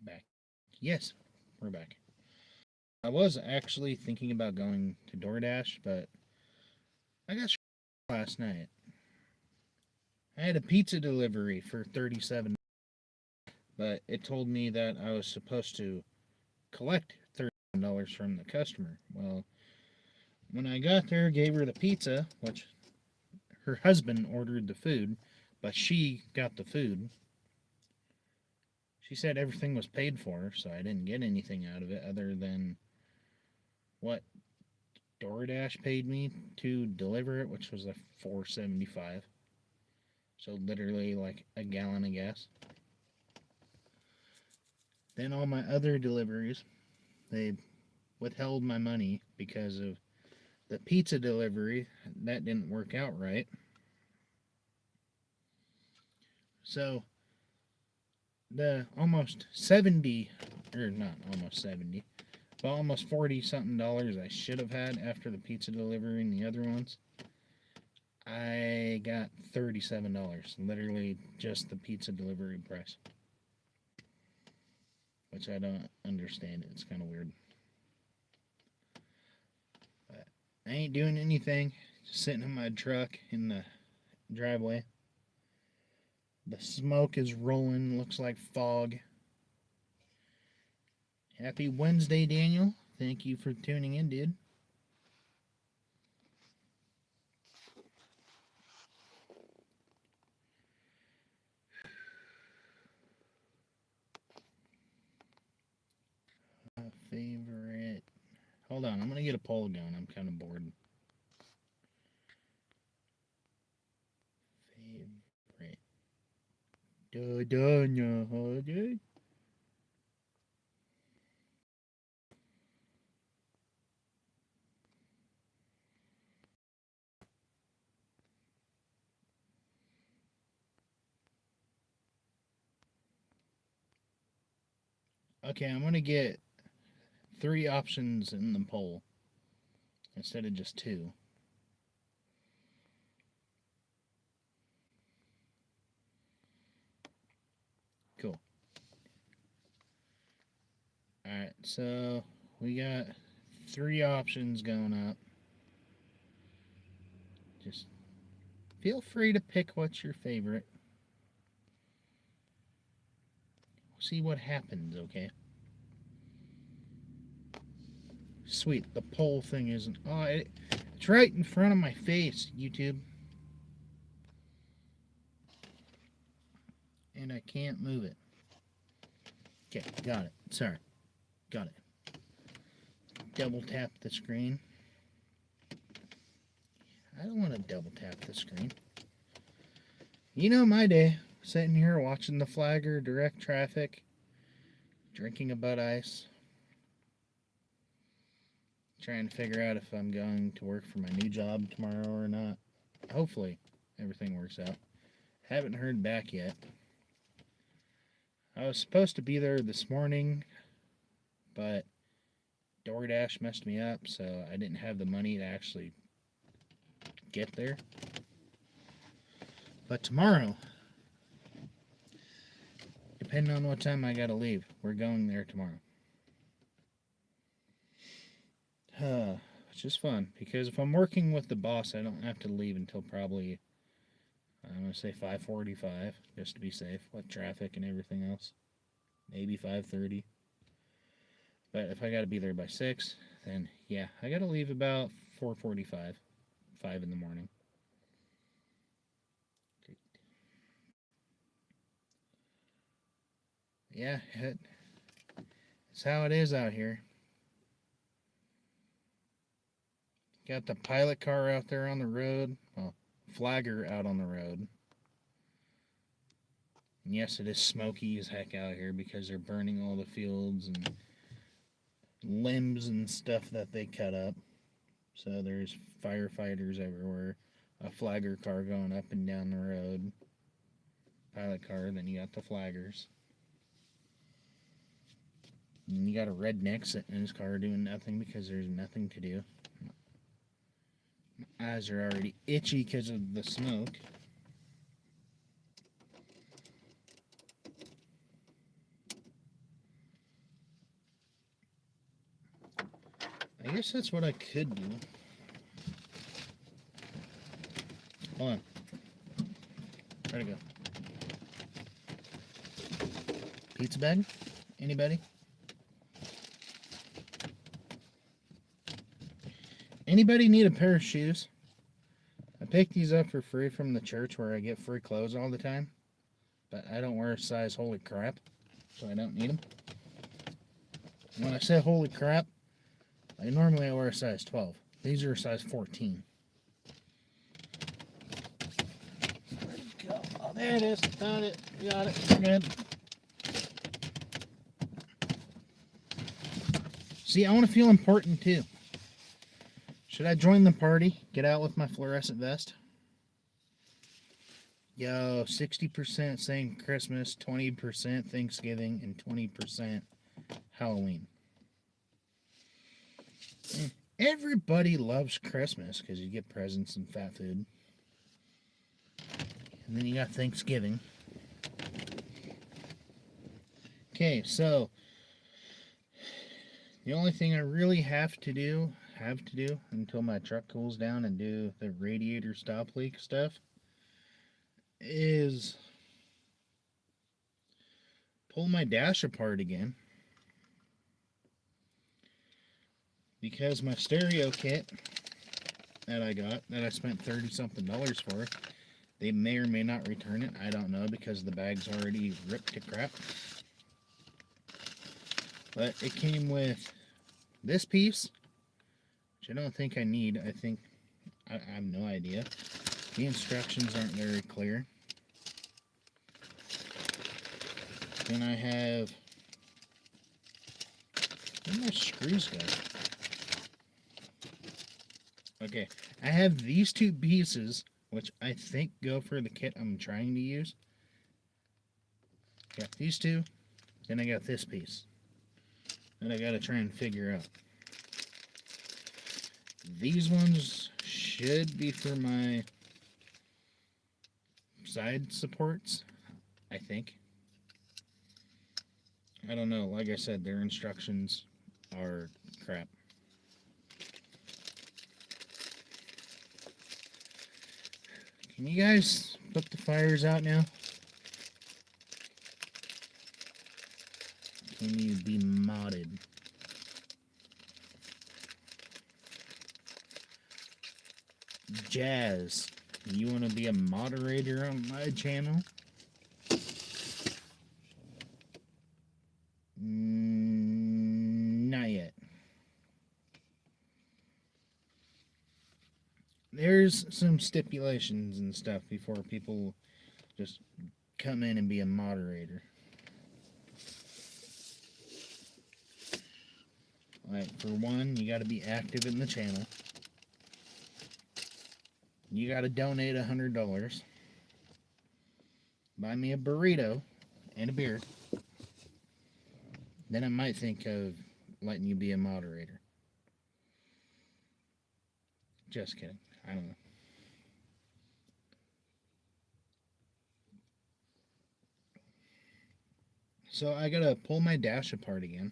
Back. Yes, we're back. I was actually thinking about going to DoorDash, but I got last night. I had a pizza delivery for 37, but it told me that I was supposed to collect $37 from the customer. Well, when I got there, gave her the pizza, which her husband ordered the food, but she got the food. She said everything was paid for, so I didn't get anything out of it other than what DoorDash paid me to deliver it, which was a 4.75. So literally like a gallon of gas. Then all my other deliveries, they withheld my money because of the pizza delivery. That didn't work out right. So the almost 70, or not almost 70, but almost 40 something dollars I should have had after the pizza delivery and the other ones, I got $37. Literally just the pizza delivery price. Which I don't understand. It's kind of weird. But I ain't doing anything. Just sitting in my truck in the driveway. The smoke is rolling. Looks like fog. Happy Wednesday, Daniel. Thank you for tuning in, dude. Favorite. Hold on. I'm going to get a poll going. I'm kind of bored. Favorite. Da da no, dude. Okay, I'm going to get 3 options in the poll instead of just 2. Cool. Alright, so we got 3 options going up. Just feel free to pick what's your favorite. See what happens, okay? Sweet, the poll thing isn't. Oh, it's right in front of my face, YouTube. And I can't move it. Okay, got it. Sorry. Got it. Double tap the screen. I don't want to double tap the screen. You know my day. Sitting here watching the flagger direct traffic, drinking a Bud Ice, trying to figure out if I'm going to work for my new job tomorrow or not. Hopefully, everything works out. Haven't heard back yet. I was supposed to be there this morning, but DoorDash messed me up, so I didn't have the money to actually get there. But tomorrow, depending on what time I gotta leave, we're going there tomorrow. Which is fun, because if I'm working with the boss, I don't have to leave until probably, I'm gonna say 5:45, just to be safe, with traffic and everything else. Maybe 5:30. But if I gotta be there by 6, then yeah, I gotta leave about 4:45, 5 in the morning. Yeah, it's how it is out here. Got the pilot car out there on the road. Well, flagger out on the road. And yes, it is smoky as heck out here because they're burning all the fields and limbs and stuff that they cut up. So there's firefighters everywhere. A flagger car going up and down the road. Pilot car, then you got the flaggers. And you got a redneck sitting in his car doing nothing because there's nothing to do. My eyes are already itchy because of the smoke. I guess that's what I could do. Hold on. Where'd it go? Pizza bag? Anybody? Anybody need a pair of shoes? I picked these up for free from the church where I get free clothes all the time. But I don't wear a size holy crap, so I don't need them. When I say holy crap, normally I wear a size 12. These are a size 14. Where'd it go? Oh, there it is. Found it. Got it. We're good. See, I want to feel important too. Should I join the party? Get out with my fluorescent vest? Yo, 60% saying Christmas, 20% Thanksgiving, and 20% Halloween. Everybody loves Christmas because you get presents and fat food. And then you got Thanksgiving. Okay, so the only thing I really have to do until my truck cools down and do the radiator stop leak stuff is pull my dash apart again, because my stereo kit that I got, that I spent $30-something for, they may or may not return it. I don't know, because the bag's already ripped to crap. But it came with this piece, which I don't think I need. I have no idea. The instructions aren't very clear. Then I have, where my screws go? Okay, I have these two pieces, which I think go for the kit I'm trying to use. Got these two, then I got this piece that I gotta try and figure out. These ones should be for my side supports, I think. I don't know. Like I said, their instructions are crap. Can you guys put the fires out now? Can you be modded? Jazz, you want to be a moderator on my channel? Not yet. There's some stipulations and stuff before people just come in and be a moderator. Like, for one, you got to be active in the channel. You got to donate $100. Buy me a burrito and a beer. Then I might think of letting you be a moderator. Just kidding. I don't know. So I gotta pull my dash apart again,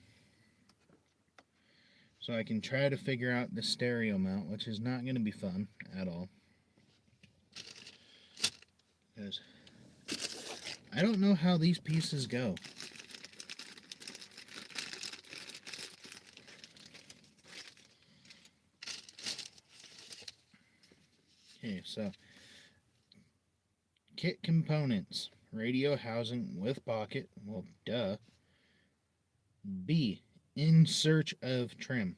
so I can try to figure out the stereo mount, which is not gonna be fun at all, because I don't know how these pieces go. Okay, so kit components: radio housing with pocket. Well, duh. B, in search of trim.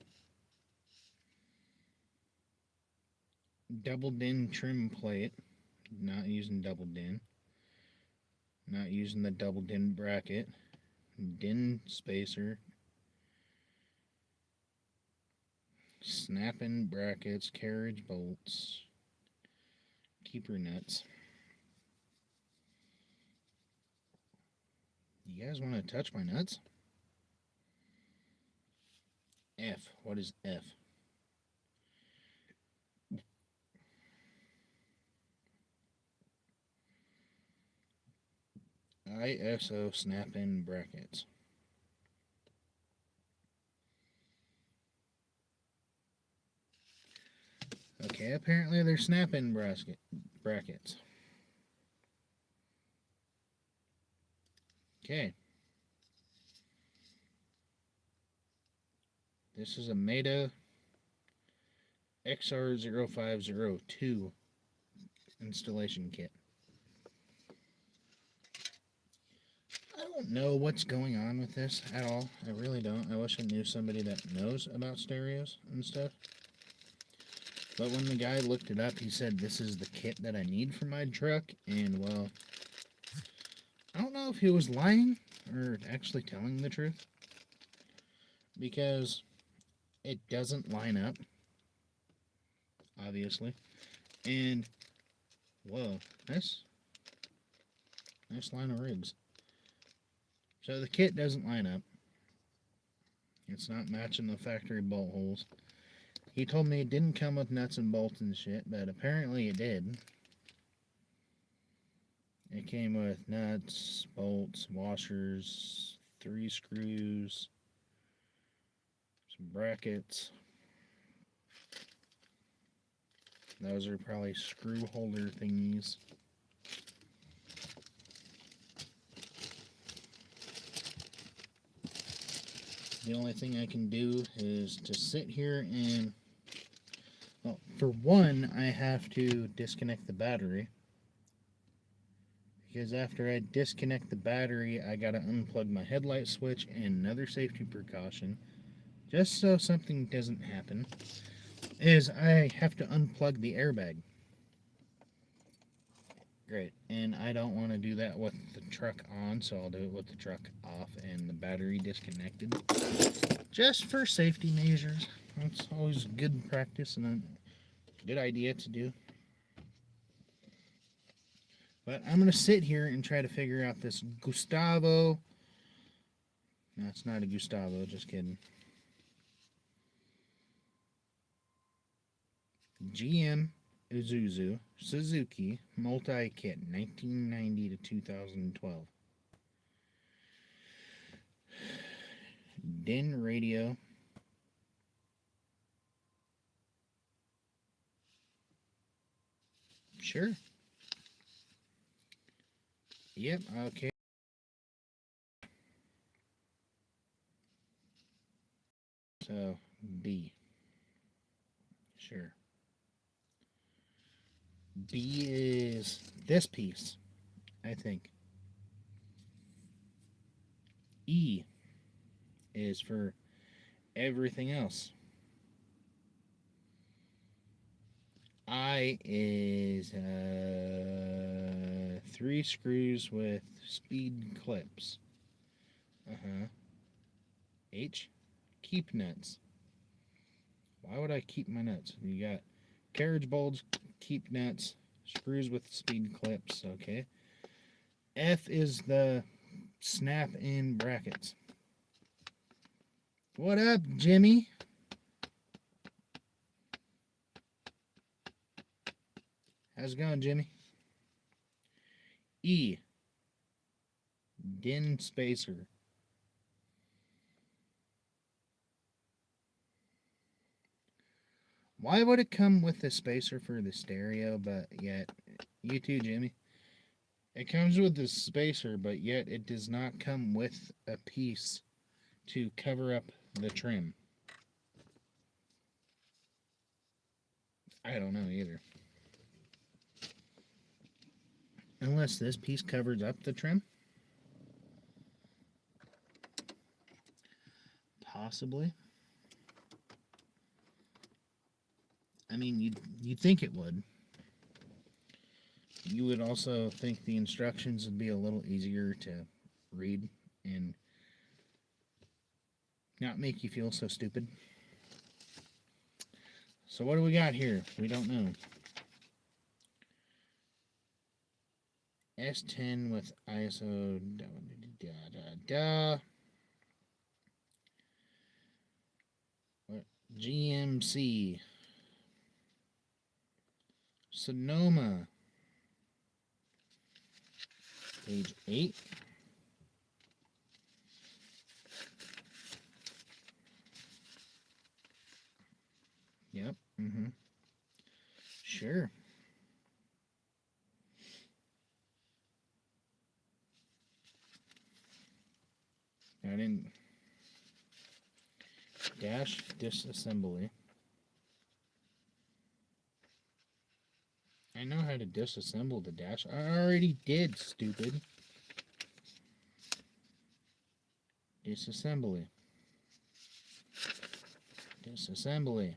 Double din trim plate. Not using double din. Not using the double din bracket. Din spacer. Snap-in brackets. Carriage bolts. Keeper nuts. You guys want to touch my nuts? F. What is F? ISO snap-in brackets. Okay, apparently they're snap-in brackets. Okay. This is a Meta XR0502 installation kit. I don't know what's going on with this at all. I really don't. I wish I knew somebody that knows about stereos and stuff. But when the guy looked it up, he said this is the kit that I need for my truck. And, well, I don't know if he was lying or actually telling the truth. Because it doesn't line up, obviously. And, whoa, nice line of rigs. So the kit doesn't line up. It's not matching the factory bolt holes. He told me it didn't come with nuts and bolts and shit, but apparently it did. It came with nuts, bolts, washers, 3 screws, some brackets. Those are probably screw holder thingies. The only thing I can do is to sit here and, well, for one, I have to disconnect the battery. Because after I disconnect the battery, I gotta unplug my headlight switch, and another safety precaution, just so something doesn't happen, is I have to unplug the airbag. Great, and I don't want to do that with the truck on, so I'll do it with the truck off and the battery disconnected. Just for safety measures. It's always good practice and a good idea to do. But I'm going to sit here and try to figure out this Gustavo. No, it's not a Gustavo, just kidding. GM Isuzu Suzuki multi-kit 1990 to 2012. DIN radio. Sure. Yep, okay. So, B. Sure. B is this piece, I think. E is for everything else. I is 3 screws with speed clips. H, keep nuts. Why would I keep my nuts? You got carriage bolts, keep nuts, screws with speed clips, okay. F is the snap-in brackets. What up, Jimmy? How's it going, Jimmy? E, DIN spacer. Why would it come with a spacer for the stereo, but yet, you too, Jimmy? It comes with the spacer, but yet it does not come with a piece to cover up the trim. I don't know either. Unless this piece covers up the trim. Possibly. I mean, you'd think it would. You would also think the instructions would be a little easier to read and not make you feel so stupid. So what do we got here? We don't know. S10 with ISO What? GMC Sonoma page 8. Yep. Sure. I didn't. Dash disassembly. I know how to disassemble the dash. I already did, stupid. Disassembly. Disassembly.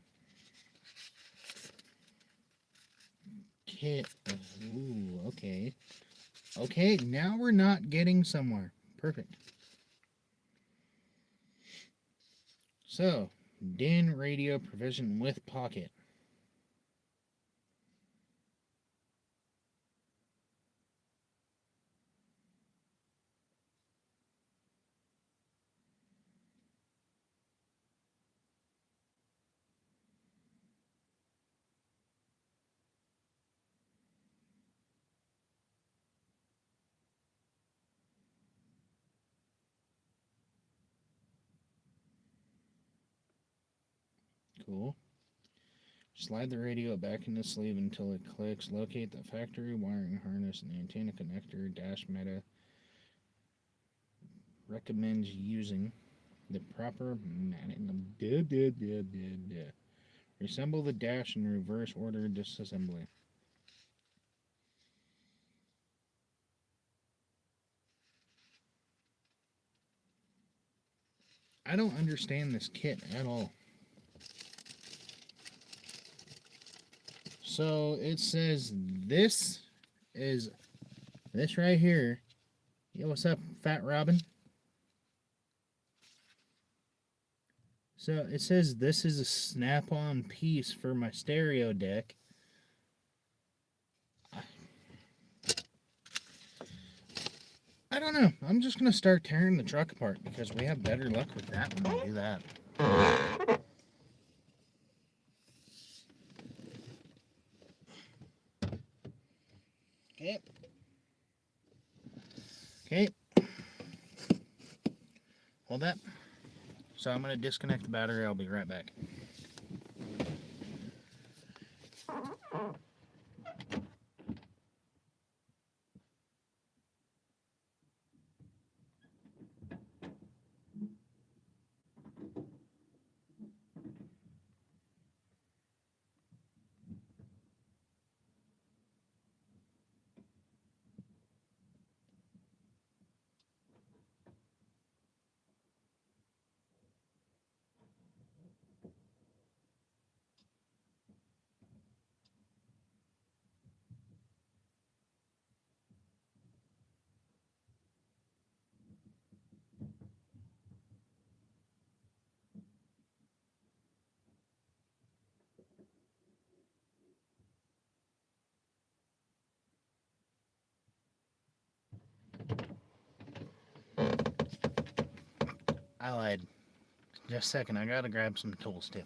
Kit. Ooh, okay. Okay, now we're not getting somewhere. Perfect. So, DIN radio provision with pocket. Cool. Slide the radio back in the sleeve until it clicks. Locate the factory wiring harness and antenna connector. Dash Meta recommends using the proper Reassemble the dash in reverse order disassembly. I don't understand this kit at all. So it says this is this right here. Yo, what's up, Fat Robin? So it says this is a snap-on piece for my stereo deck. I don't know. I'm just going to start tearing the truck apart because we have better luck with that when we do that. Okay. Okay. Hold that. So I'm going to disconnect the battery. I'll be right back. I lied. Just a second. I got to grab some tools too.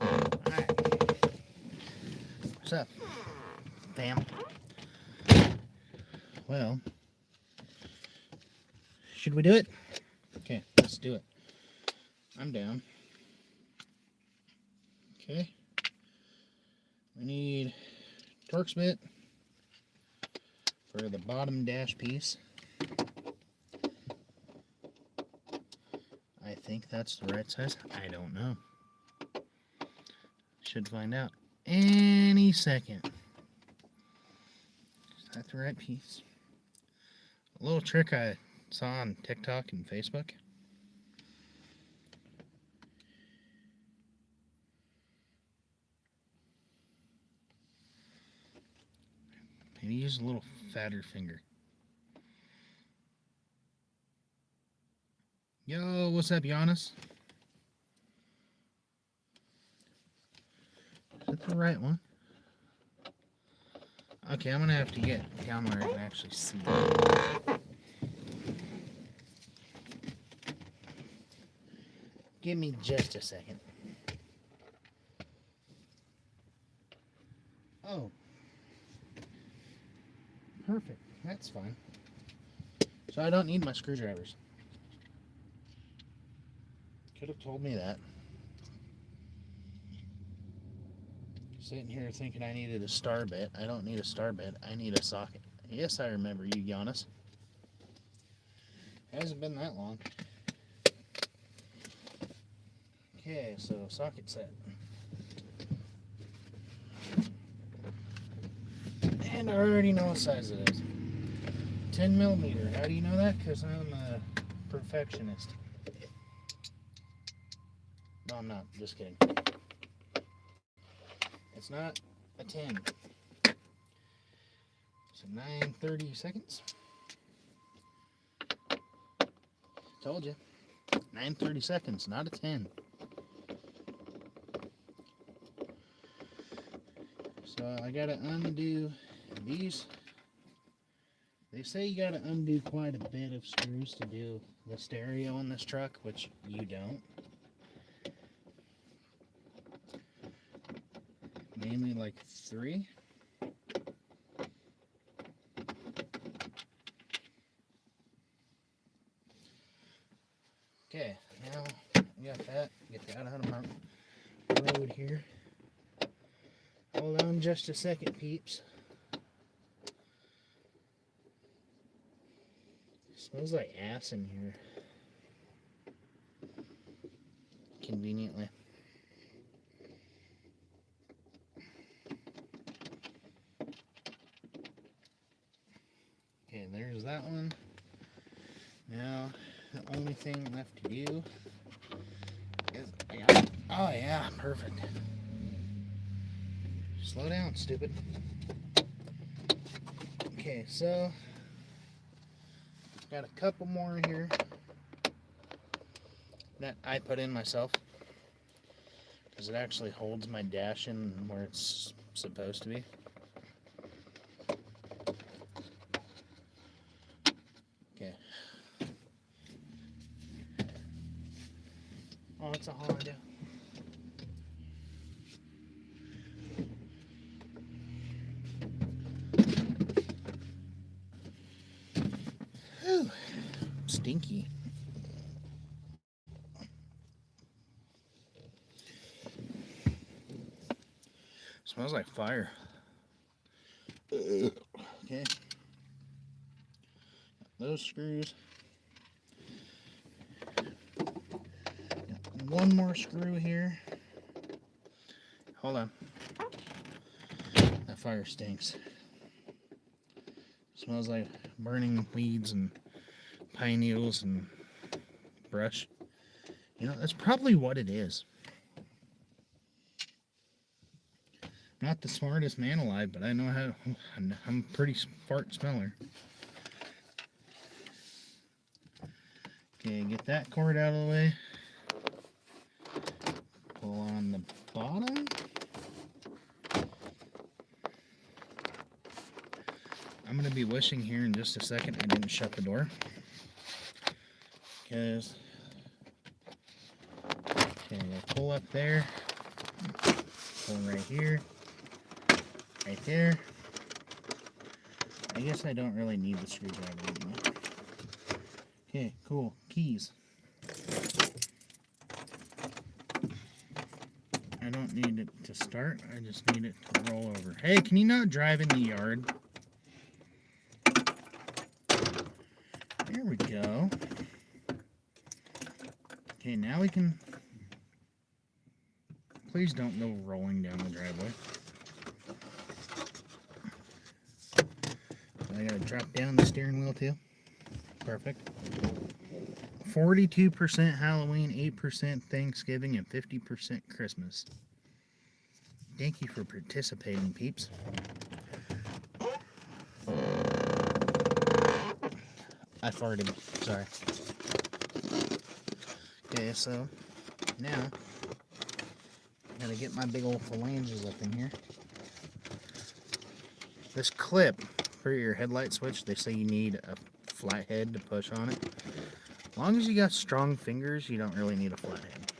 Alright. What's up, fam? Well, should we do it? Okay. I'm down. Okay. We need Torx bit for the bottom dash piece. I think that's the right size. I don't know. Should find out any second. Is that the right piece? A little trick I saw on TikTok and Facebook. Maybe use a little fatter finger. Yo, what's up, Giannis? Is that the right one? Okay, I'm gonna have to get down where I can actually see it. Give me just a second. Oh. Perfect. That's fine. So I don't need my screwdrivers. Could have told me that. Sitting here thinking I needed a star bit. I don't need a star bit. I need a socket. Yes, I remember you, Giannis. Hasn't been that long. Okay, so socket set. And I already know what size it is. 10 millimeter. How do you know that? Because I'm a perfectionist. No, I'm not. Just kidding. It's not a 10. So 9:30 seconds. Told you. 9:30 seconds, not a 10. So I gotta undo these. They say you gotta undo quite a bit of screws to do the stereo in this truck, which you don't. Mainly like 3. Okay, now I got that. Get that out of my road here. Hold on just a second, peeps. Smells like ass in here. Conveniently. Okay, there's that one. Now, the only thing left to do is, oh yeah, perfect. Slow down, stupid. Okay, so got a couple more here that I put in myself because it actually holds my dash in where it's supposed to be. Okay. Oh, it's a Honda. Whew. Stinky. Smells like fire. Okay. Those screws. Got one more screw here. Hold on. That fire stinks. Smells like burning weeds and pine needles and brush. You know, that's probably what it is. Not the smartest man alive, but I know how. I'm a pretty fart smeller. Okay, get that cord out of the way. Pull on the bottom. I'm going to be wishing here in just a second I didn't shut the door. Because, okay, we'll pull up there. Pull right here. Right there. I guess I don't really need the screwdriver anymore. Okay, cool. Keys. I don't need it to start. I just need it to roll over. Hey, can you not drive in the yard? There we go. Okay, now we can... Please don't go rolling down the driveway. I gotta drop down the steering wheel too. Perfect. 42% Halloween, 8% Thanksgiving, and 50% Christmas. Thank you for participating, peeps. I farted. Sorry. Okay, so now I gotta get my big old phalanges up in here. This clip for your headlight switch, they say you need a flat head to push on it. As long as you got strong fingers, you don't really need a flat head.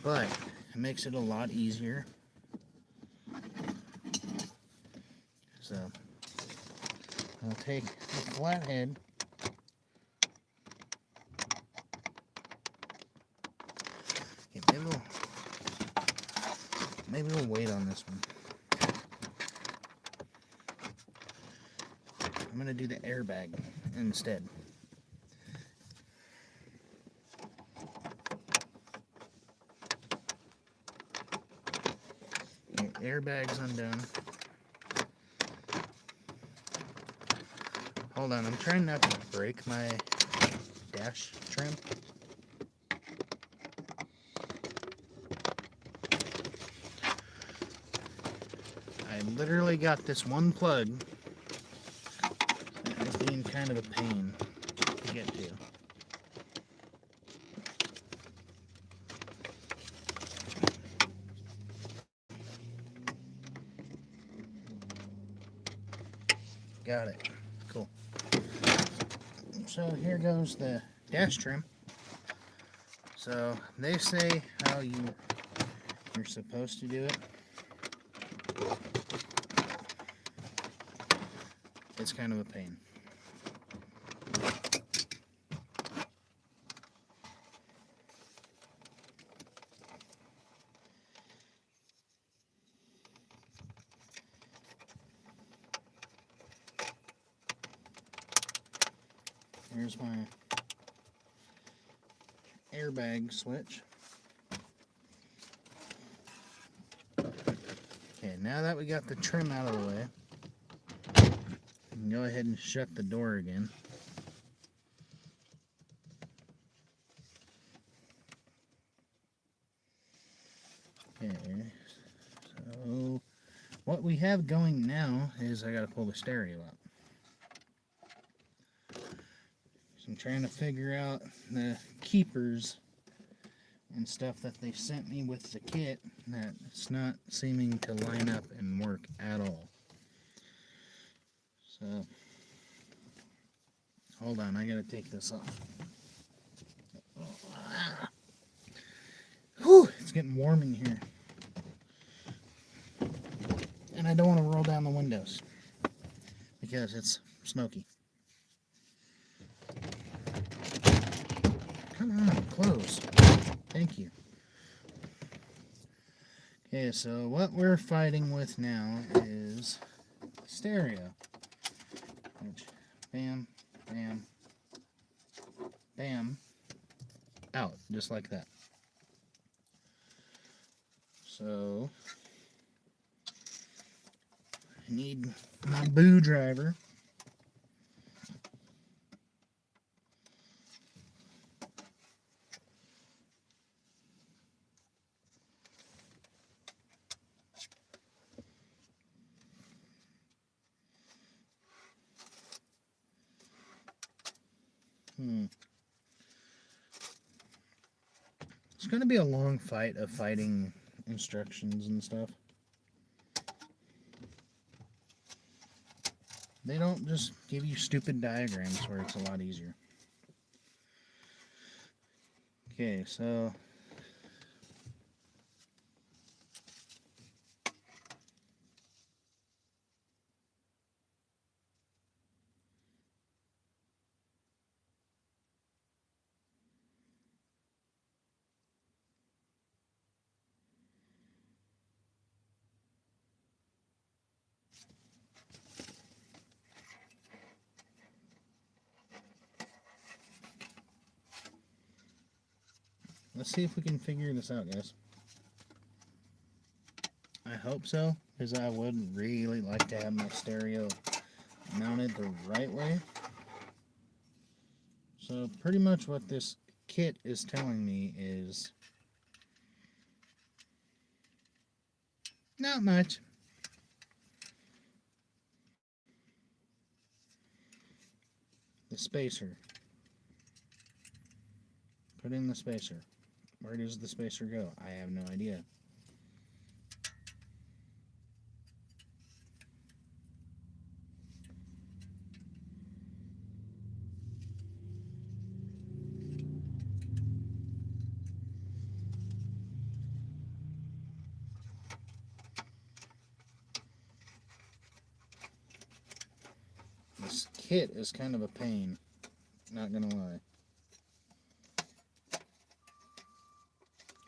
But it makes it a lot easier. So I'll take the flat head. Okay, maybe we'll wait on this one. I'm gonna do the airbag instead. Okay, airbag's undone. Hold on, I'm trying not to break my dash trim. I literally got this one plug. It's being kind of a pain to get to. Got it. Cool. So here goes the dash trim. So they say how you're supposed to do it. It's kind of a pain. Here's my airbag switch. Okay, now that we got the trim out of the way, we can go ahead and shut the door again. Okay, so what we have going now is I gotta pull the stereo up. So I'm trying to figure out the keepers and stuff that they sent me with the kit that it's not seeming to line up and work at all. So, hold on, I gotta take this off. Whew, it's getting warm in here. And I don't want to roll down the windows because it's smoky. Come on, close. Thank you. Okay, so what we're fighting with now is stereo. Which, bam, bam, bam, out, just like that. So, I need my boo driver. It's going to be a long fight of fighting instructions and stuff. They don't just give you stupid diagrams where it's a lot easier. Okay, so let's see if we can figure this out, guys. I hope so, because I would really like to have my stereo mounted the right way. So pretty much what this kit is telling me is not much. The spacer. Put in the spacer. Where does the spacer go? I have no idea. This kit is kind of a pain, not gonna lie.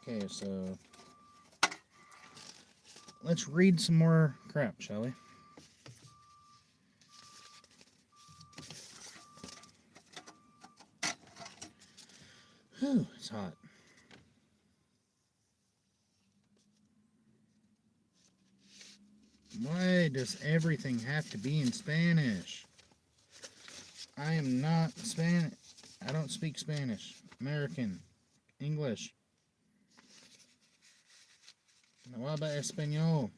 Okay, so let's read some more crap, shall we? Whew, it's hot. Why does everything have to be in Spanish? I am not Spanish. I don't speak Spanish. American. English. No habla español.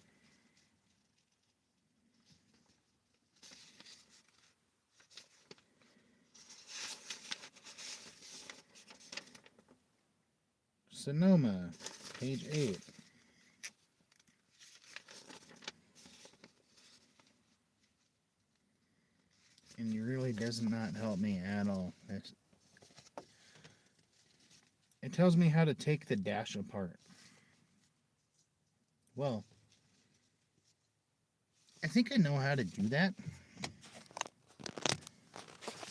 Sonoma, page 8. And it really does not help me at all. It tells me how to take the dash apart. Well, I think I know how to do that.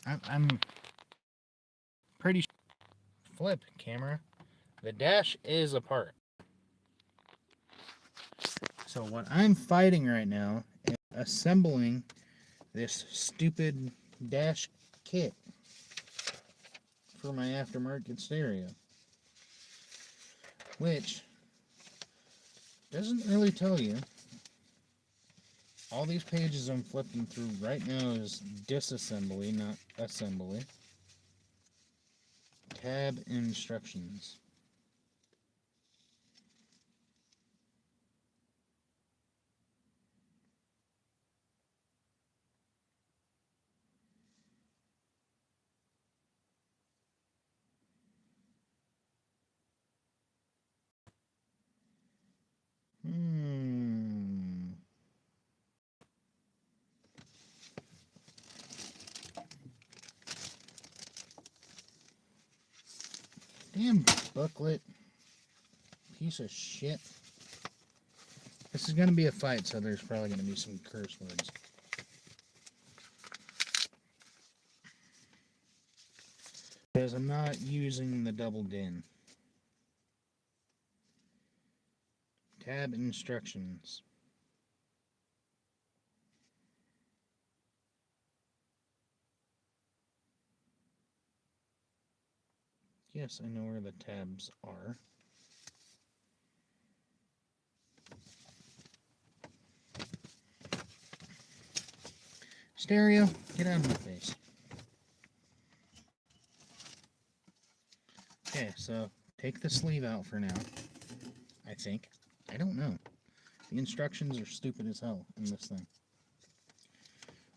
I'm pretty sure. Flip, camera. The dash is apart. So what I'm fighting right now is assembling this stupid dash kit for my aftermarket stereo, which doesn't really tell you. All these pages I'm flipping through right now is disassembly, not assembly. Tab instructions. Damn booklet. Piece of shit. This is going to be a fight, so there's probably going to be some curse words. Because I'm not using the double din. Tab instructions. Yes, I know where the tabs are. Stereo, get out of my face. Okay, so take the sleeve out for now. I think. I don't know. The instructions are stupid as hell in this thing.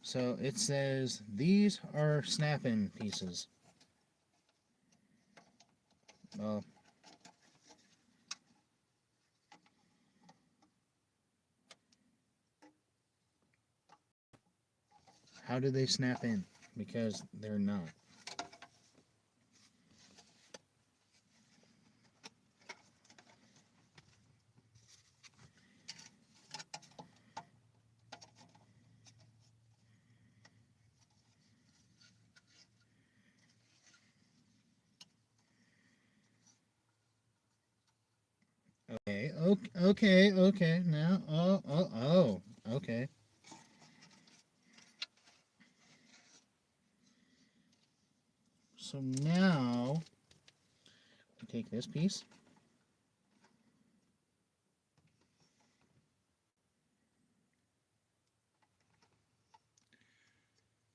So it says these are snap-in pieces. Well, how do they snap in? Because they're not. Okay, now, okay. So now, we take take this piece.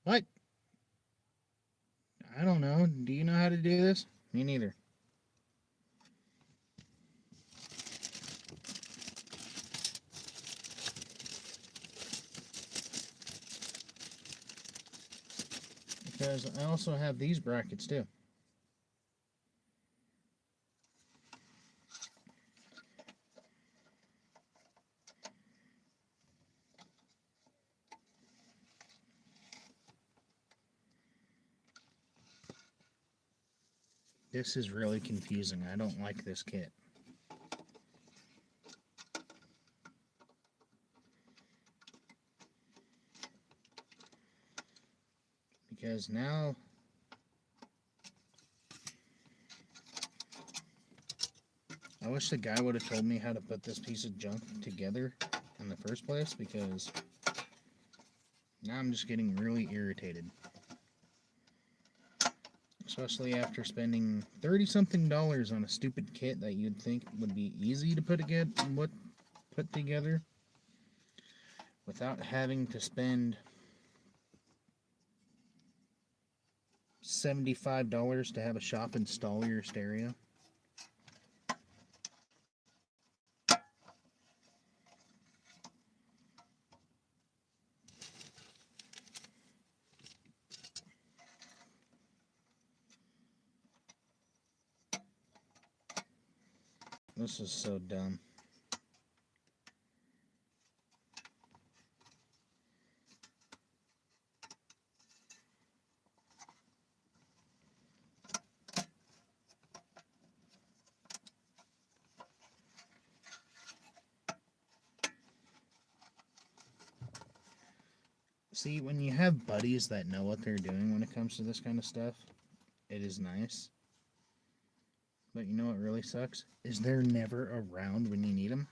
What? I don't know. Do you know how to do this? Me neither. Because I also have these brackets too. This is really confusing. I don't like this kit. Because now I wish the guy would have told me how to put this piece of junk together in the first place, because now I'm just getting really irritated. Especially after spending $30-something on a stupid kit that you'd think would be easy to put together without having to spend $75 to have a shop install your stereo. This is so dumb. See, when you have buddies that know what they're doing when it comes to this kind of stuff, it is nice. But you know what really sucks? Is they're never around when you need them.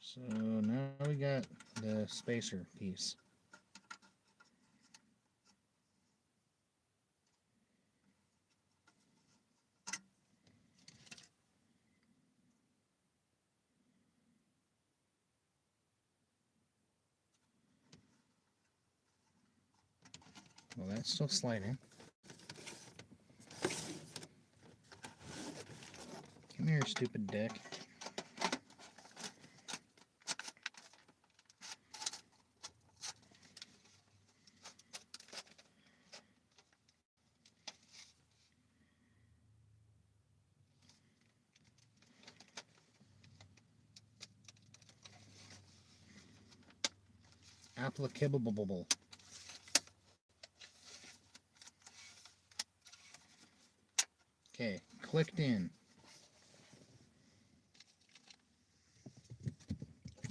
So now we got the spacer piece. Well, that's still sliding. Come here, stupid dick. Applicable. Okay, clicked in.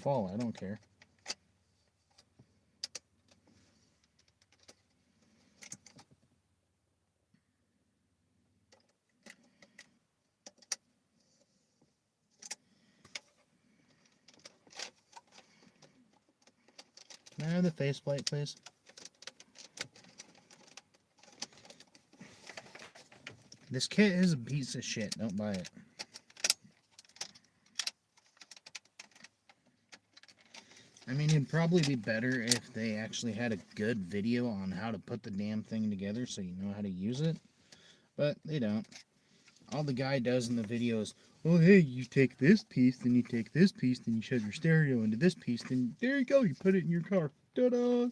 Fall, I don't care. Can I have the faceplate, please? This kit is a piece of shit. Don't buy it. I mean, it'd probably be better if they actually had a good video on how to put the damn thing together so you know how to use it. But they don't. All the guy does in the video is, oh, hey, you take this piece, then you take this piece, then you shove your stereo into this piece, then there you go, you put it in your car. Ta-da!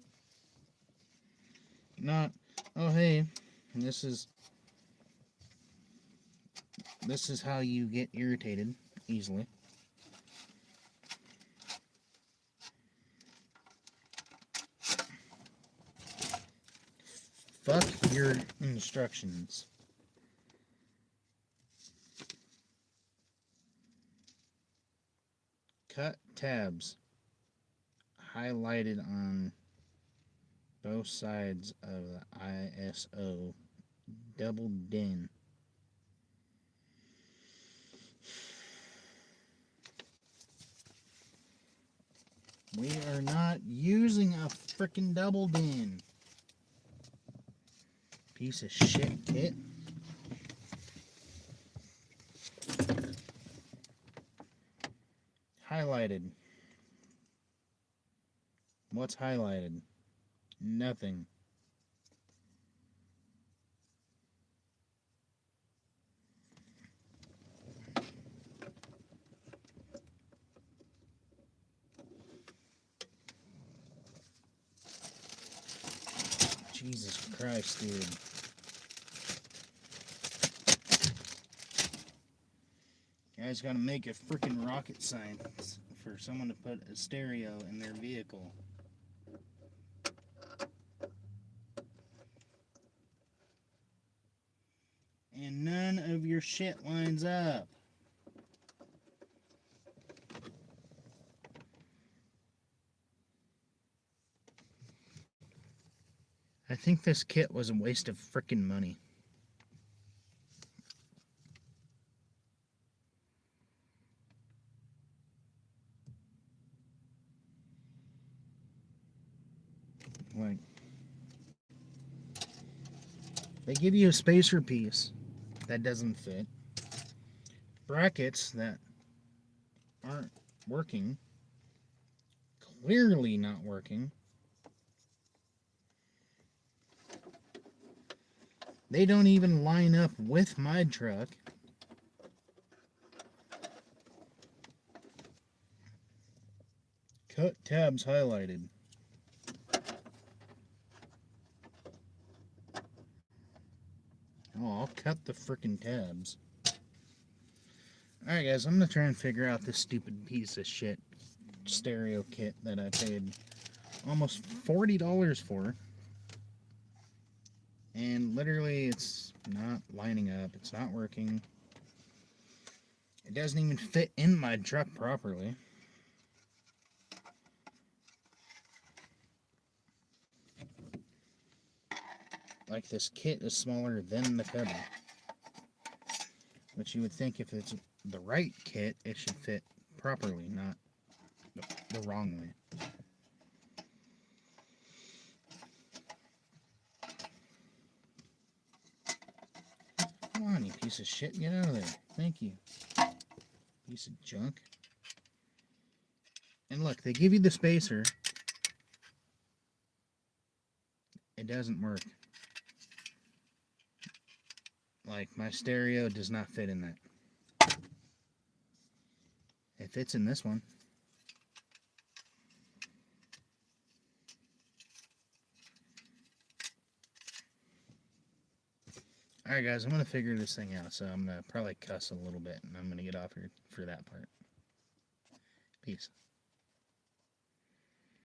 Not, oh, hey, this is how you get irritated easily. Fuck your instructions. Cut tabs highlighted on both sides of the ISO. Double DIN. We are not using a freaking double din. Piece of shit kit. Highlighted. What's highlighted? Nothing. Jesus Christ, dude. Guys gotta make a freaking rocket science for someone to put a stereo in their vehicle. And none of your shit lines up. I think this kit was a waste of freaking money. Like, they give you a spacer piece that doesn't fit, brackets that aren't working, clearly not working. They don't even line up with my truck. Cut tabs highlighted. Oh, I'll cut the frickin' tabs. Alright guys, I'm gonna try and figure out this stupid piece of shit stereo kit that I paid almost $40 for. And literally it's not lining up, it's not working. It doesn't even fit in my truck properly. Like, this kit is smaller than the cover. Which you would think if it's the right kit, it should fit properly, not the wrong way. Come on, you piece of shit. Get out of there. Thank you. Piece of junk. And look, they give you the spacer. It doesn't work. Like, my stereo does not fit in that. It fits in this one. Alright guys, I'm going to figure this thing out, so I'm going to probably cuss a little bit, and I'm going to get off here for that part. Peace.